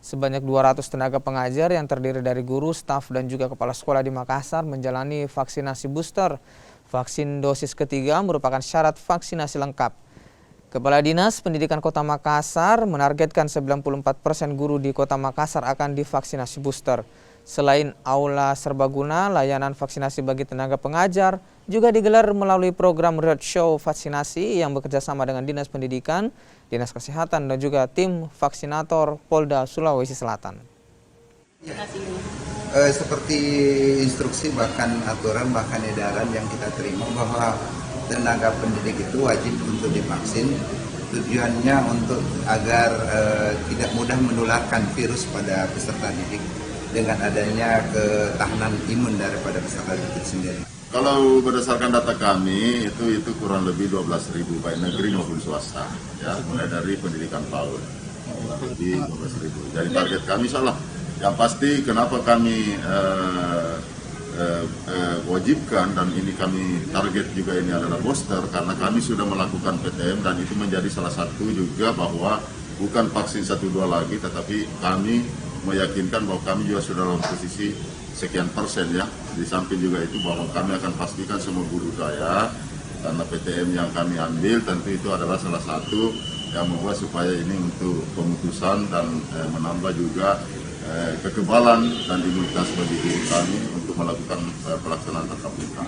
Sebanyak 200 tenaga pengajar yang terdiri dari guru, staf, dan juga kepala sekolah di Makassar menjalani vaksinasi booster. Vaksin dosis ketiga merupakan syarat vaksinasi lengkap. Kepala Dinas Pendidikan Kota Makassar menargetkan 94% guru di Kota Makassar akan divaksinasi booster. Selain aula serbaguna, layanan vaksinasi bagi tenaga pengajar juga digelar melalui program roadshow vaksinasi yang bekerjasama dengan Dinas Pendidikan, Dinas Kesehatan, dan juga tim vaksinator Polda Sulawesi Selatan. Seperti instruksi, bahkan aturan, bahkan edaran yang kita terima bahwa tenaga pendidik itu wajib untuk divaksin. Tujuannya untuk agar tidak mudah menularkan virus pada peserta didik dengan adanya ketahanan imun daripada peserta didik sendiri. Kalau berdasarkan data kami itu kurang lebih 12.000 baik negeri maupun swasta, ya, mulai dari pendidikan PAUD lebih 12.000. Jadi target kami salah. Yang pasti kenapa kami wajibkan dan ini kami target juga ini adalah booster karena kami sudah melakukan PTM dan itu menjadi salah satu juga bahwa bukan vaksin 1-2 lagi, tetapi kami meyakinkan bahwa kami juga sudah dalam posisi sekian persen, ya. Di samping juga itu bahwa kami akan pastikan semua guru saya karena PTM yang kami ambil tentu itu adalah salah satu yang membuat supaya ini untuk pemutusan dan menambah juga kekebalan dan imunitas bagi diri kami untuk melakukan pelaksanaan tatap muka.